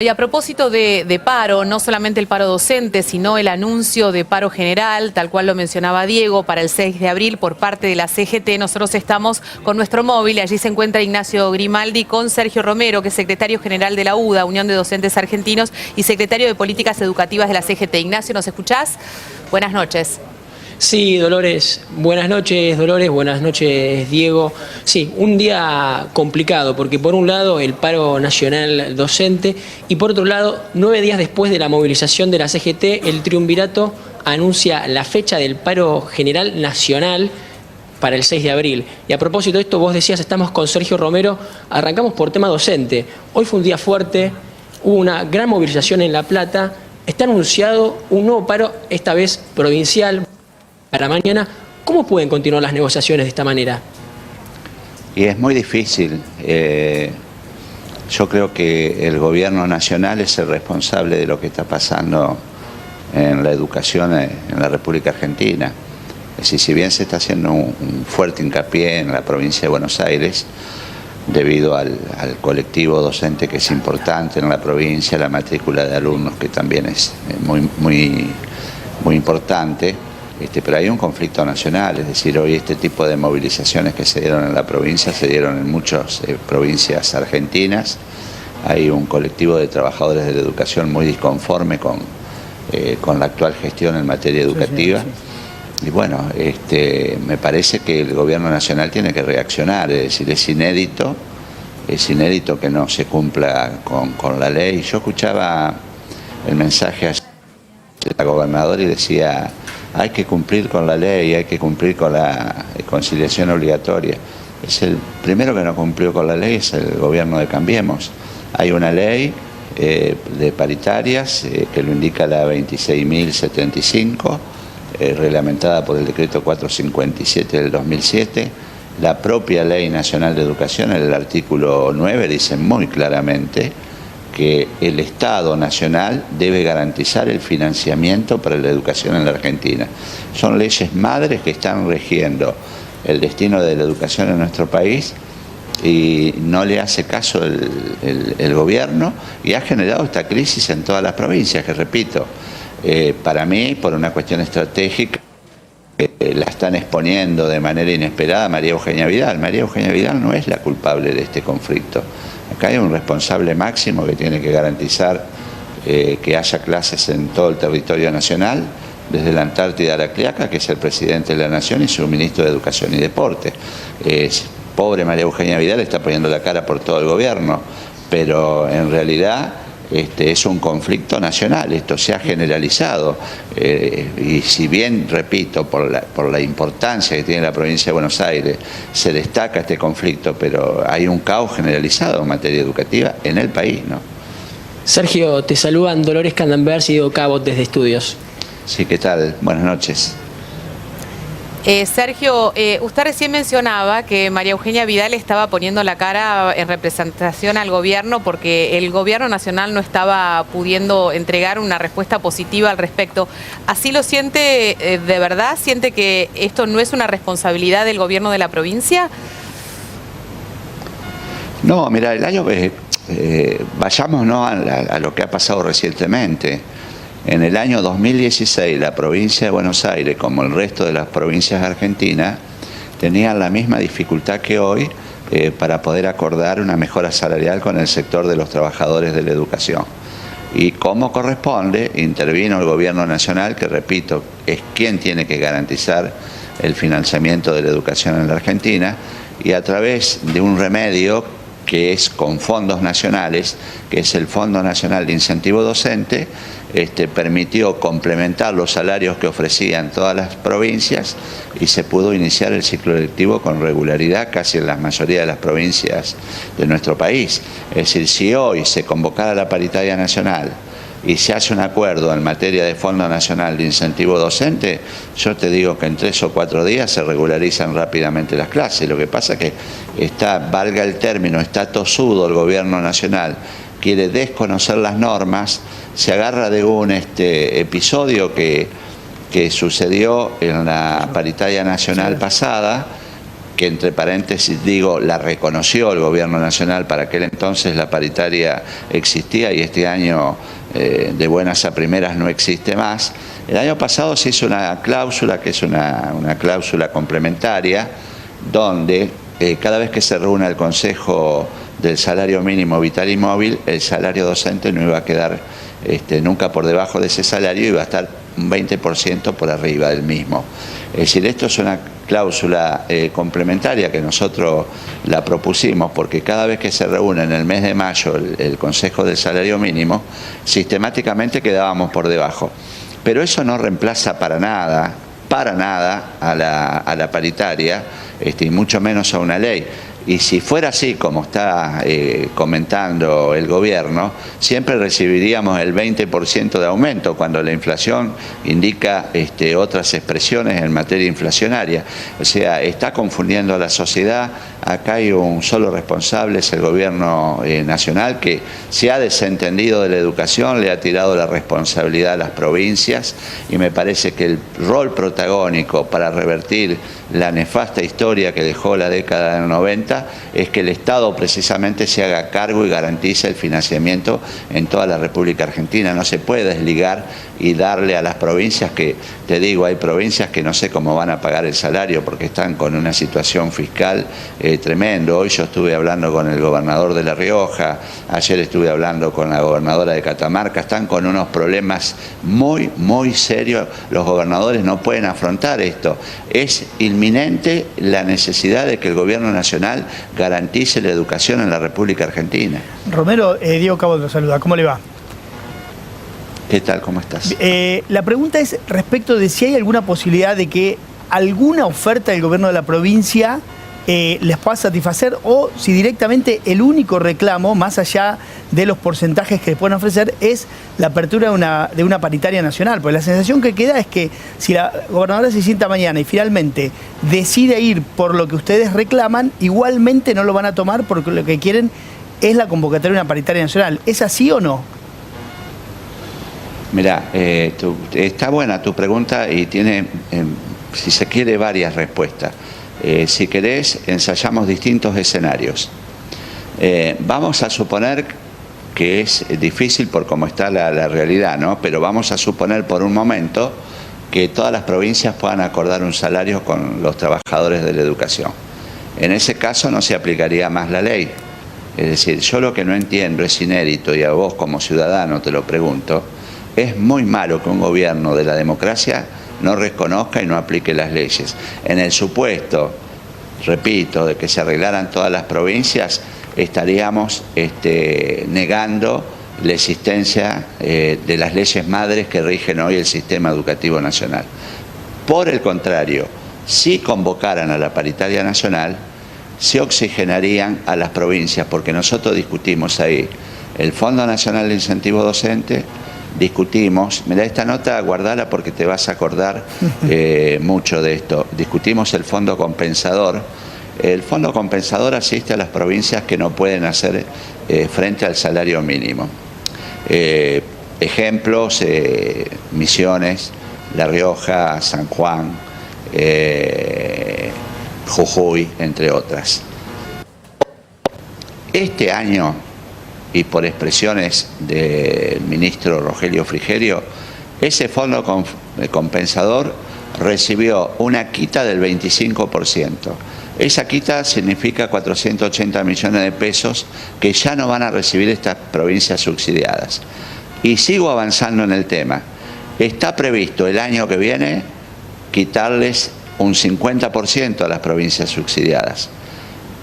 Y a propósito de paro, no solamente el paro docente, sino el anuncio de paro general, tal cual lo mencionaba Diego, para el 6 de abril por parte de la CGT, nosotros estamos con nuestro móvil. Allí se encuentra Ignacio Grimaldi con Sergio Romero, que es secretario general de la UDA, Unión de Docentes Argentinos, y secretario de Políticas Educativas de la CGT. Ignacio, ¿nos escuchás? Buenas noches. Sí, Dolores, buenas noches Diego. Sí, un día complicado porque por un lado el paro nacional docente y por otro lado, 9 días después de la movilización de la CGT, el triunvirato anuncia la fecha del paro general nacional para el 6 de abril. Y a propósito de esto, vos decías, estamos con Sergio Romero, arrancamos por tema docente. Hoy fue un día fuerte, hubo una gran movilización en La Plata, está anunciado un nuevo paro, esta vez provincial, para mañana. ¿Cómo pueden continuar las negociaciones de esta manera? Y es muy difícil. Yo creo que el gobierno nacional es el responsable de lo que está pasando en la educación en la República Argentina. Es decir, si bien se está haciendo un fuerte hincapié en la provincia de Buenos Aires, debido al colectivo docente que es importante en la provincia, la matrícula de alumnos que también es muy importante, pero hay un conflicto nacional. Es decir, hoy este tipo de movilizaciones que se dieron en la provincia se dieron en muchas provincias argentinas. Hay un colectivo de trabajadores de la educación muy disconforme con la actual gestión en materia educativa. Y bueno, me parece que el gobierno nacional tiene que reaccionar. Es decir, es inédito que no se cumpla con la ley. Yo escuchaba el mensaje ayer de la gobernadora y decía: hay que cumplir con la ley, hay que cumplir con la conciliación obligatoria. El primero que no cumplió con la ley es el gobierno de Cambiemos. Hay una ley de paritarias que lo indica la 26.075, reglamentada por el decreto 457 del 2007. La propia Ley Nacional de Educación, en el artículo 9, dice muy claramente que el Estado Nacional debe garantizar el financiamiento para la educación en la Argentina. Son leyes madres que están rigiendo el destino de la educación en nuestro país y no le hace caso el gobierno, y ha generado esta crisis en todas las provincias, que repito, para mí, por una cuestión estratégica, la están exponiendo de manera inesperada María Eugenia Vidal. María Eugenia Vidal no es la culpable de este conflicto. Acá hay un responsable máximo que tiene que garantizar que haya clases en todo el territorio nacional, desde la Antártida a la Quiaca, que es el presidente de la Nación y su ministro de Educación y Deporte. Pobre María Eugenia Vidal está poniendo la cara por todo el gobierno, pero en realidad es un conflicto nacional. Esto se ha generalizado, y si bien, repito, por la importancia que tiene la provincia de Buenos Aires, se destaca este conflicto, pero hay un caos generalizado en materia educativa en el país, ¿no? Sergio, te saludan Dolores Candanvers y Diego Cabot desde Estudios. Sí, ¿qué tal? Buenas noches. Sergio, usted recién mencionaba que María Eugenia Vidal estaba poniendo la cara en representación al gobierno porque el gobierno nacional no estaba pudiendo entregar una respuesta positiva al respecto. ¿Así lo siente de verdad? ¿Siente que esto no es una responsabilidad del gobierno de la provincia? No, mira, vayamos a lo que ha pasado recientemente. En el año 2016, la provincia de Buenos Aires, como el resto de las provincias argentinas, tenían la misma dificultad que hoy para poder acordar una mejora salarial con el sector de los trabajadores de la educación. Y como corresponde, intervino el gobierno nacional, que repito, es quien tiene que garantizar el financiamiento de la educación en la Argentina, y a través de un remedio que es con fondos nacionales, que es el Fondo Nacional de Incentivo Docente, permitió complementar los salarios que ofrecían todas las provincias y se pudo iniciar el ciclo lectivo con regularidad casi en la mayoría de las provincias de nuestro país. Es decir, si hoy se convocara la paritaria nacional y se hace un acuerdo en materia de Fondo Nacional de Incentivo Docente, yo te digo que en 3 o 4 días se regularizan rápidamente las clases. Lo que pasa es que valga el término, está tosudo el gobierno nacional, quiere desconocer las normas, se agarra de un episodio que sucedió en la paritaria nacional pasada, que entre paréntesis digo, la reconoció el gobierno nacional. Para aquel entonces la paritaria existía y este año de buenas a primeras no existe más. El año pasado se hizo una cláusula, que es una cláusula complementaria, donde cada vez que se reúna el Consejo del Salario Mínimo Vital y Móvil, el salario docente no iba a quedar nunca por debajo de ese salario, iba a estar un 20% por arriba del mismo. Es decir, esto es una cláusula complementaria que nosotros la propusimos porque cada vez que se reúne en el mes de mayo el Consejo del Salario Mínimo, sistemáticamente quedábamos por debajo. Pero eso no reemplaza para nada a la paritaria, y mucho menos a una ley. Y si fuera así, como está comentando el gobierno, siempre recibiríamos el 20% de aumento, cuando la inflación indica otras expresiones en materia inflacionaria. O sea, está confundiendo a la sociedad. Acá hay un solo responsable, es el gobierno nacional, que se ha desentendido de la educación, le ha tirado la responsabilidad a las provincias, y me parece que el rol protagónico para revertir la nefasta historia que dejó la década del 90 es que el Estado precisamente se haga cargo y garantice el financiamiento en toda la República Argentina. No se puede desligar y darle a las provincias, que te digo, hay provincias que no sé cómo van a pagar el salario porque están con una situación fiscal tremendo. Hoy yo estuve hablando con el gobernador de La Rioja, ayer estuve hablando con la gobernadora de Catamarca, están con unos problemas muy, muy serios. Los gobernadores no pueden afrontar esto. Es inminente la necesidad de que el gobierno nacional garantice la educación en la República Argentina. Romero, Diego Cabo lo saluda. ¿Cómo le va? ¿Qué tal? ¿Cómo estás? La pregunta es respecto de si hay alguna posibilidad de que alguna oferta del gobierno de la provincia les pueda satisfacer, o si directamente el único reclamo, más allá de los porcentajes que les pueden ofrecer, es la apertura de una paritaria nacional. Porque la sensación que queda es que si la gobernadora se sienta mañana y finalmente decide ir por lo que ustedes reclaman, igualmente no lo van a tomar porque lo que quieren es la convocatoria de una paritaria nacional. ¿Es así o no? Mirá, está buena tu pregunta y tiene, si se quiere, varias respuestas. Si querés, ensayamos distintos escenarios. Vamos a suponer que es difícil por cómo está la realidad, ¿no? Pero vamos a suponer por un momento que todas las provincias puedan acordar un salario con los trabajadores de la educación. En ese caso no se aplicaría más la ley. Es decir, yo lo que no entiendo, es inédito, y a vos como ciudadano te lo pregunto, es muy malo que un gobierno de la democracia no reconozca y no aplique las leyes. En el supuesto, repito, de que se arreglaran todas las provincias, estaríamos negando la existencia de las leyes madres que rigen hoy el sistema educativo nacional. Por el contrario, si convocaran a la paritaria nacional, se oxigenarían a las provincias, porque nosotros discutimos ahí el Fondo Nacional de Incentivo Docente, discutimos, mirá esta nota, guardala porque te vas a acordar mucho de esto. Discutimos el fondo compensador. El fondo compensador asiste a las provincias que no pueden hacer frente al salario mínimo. Ejemplos, Misiones, La Rioja, San Juan, Jujuy, entre otras. Este año, y por expresiones del ministro Rogelio Frigerio, ese fondo compensador recibió una quita del 25%. Esa quita significa 480 millones de pesos que ya no van a recibir estas provincias subsidiadas. Y sigo avanzando en el tema. Está previsto el año que viene quitarles un 50% a las provincias subsidiadas.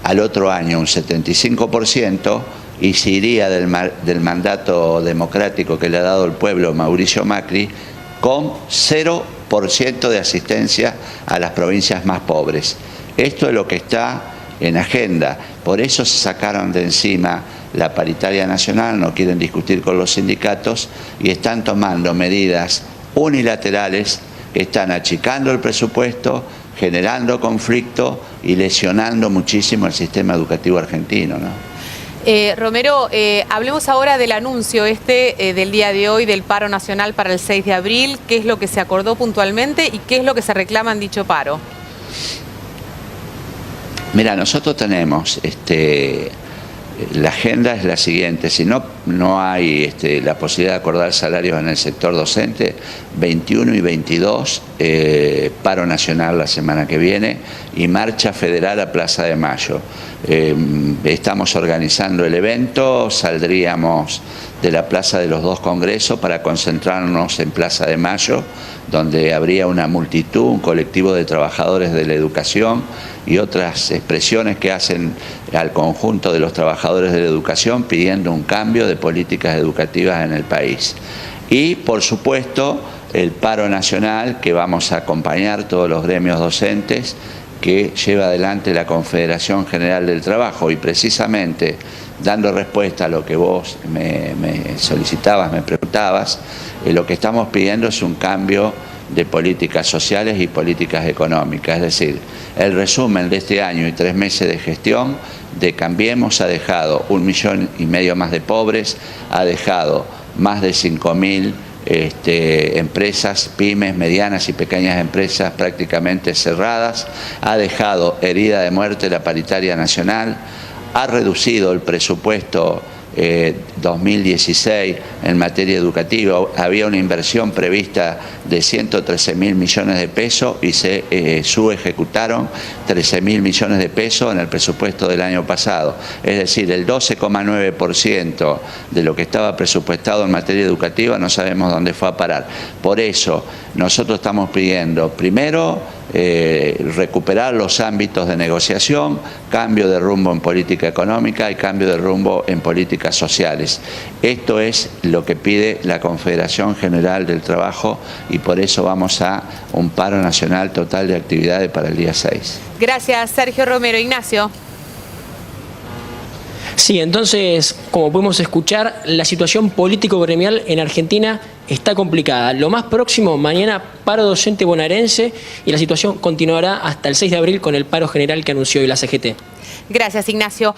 Al otro año un 75%, y se iría del mandato democrático que le ha dado el pueblo Mauricio Macri con 0% de asistencia a las provincias más pobres. Esto es lo que está en agenda. Por eso se sacaron de encima la paritaria nacional, no quieren discutir con los sindicatos y están tomando medidas unilaterales que están achicando el presupuesto, generando conflicto y lesionando muchísimo el sistema educativo argentino, ¿no? Romero, hablemos ahora del anuncio del día de hoy del paro nacional para el 6 de abril. ¿Qué es lo que se acordó puntualmente y qué es lo que se reclama en dicho paro? Mira, nosotros tenemos, la agenda es la siguiente: si no hay la posibilidad de acordar salarios en el sector docente, 21 y 22, paro nacional la semana que viene y marcha federal a Plaza de Mayo. Estamos organizando el evento, saldríamos de la Plaza de los Dos Congresos para concentrarnos en Plaza de Mayo, donde habría una multitud, un colectivo de trabajadores de la educación y otras expresiones que hacen al conjunto de los trabajadores de la educación pidiendo un cambio de políticas educativas en el país. Y, por supuesto, el paro nacional que vamos a acompañar todos los gremios docentes que lleva adelante la Confederación General del Trabajo, y precisamente dando respuesta a lo que vos me solicitabas, me preguntabas, lo que estamos pidiendo es un cambio de políticas sociales y políticas económicas. Es decir, el resumen de este año y 3 meses de gestión de Cambiemos ha dejado 1,5 millones más de pobres, ha dejado más de 5.000 empresas, pymes, medianas y pequeñas empresas prácticamente cerradas, ha dejado herida de muerte la paritaria nacional, ha reducido el presupuesto 2016 en materia educativa. Había una inversión prevista de 113.000 millones de pesos y se subejecutaron 13.000 millones de pesos en el presupuesto del año pasado. Es decir, el 12,9% de lo que estaba presupuestado en materia educativa no sabemos dónde fue a parar. Por eso nosotros estamos pidiendo, primero, recuperar los ámbitos de negociación, cambio de rumbo en política económica y cambio de rumbo en políticas sociales. Esto es lo que pide la Confederación General del Trabajo y por eso vamos a un paro nacional total de actividades para el día 6. Gracias, Sergio Romero. Ignacio. Sí, entonces, como podemos escuchar, la situación político-gremial en Argentina está complicada. Lo más próximo, mañana, paro docente bonaerense, y la situación continuará hasta el 6 de abril con el paro general que anunció hoy la CGT. Gracias, Ignacio.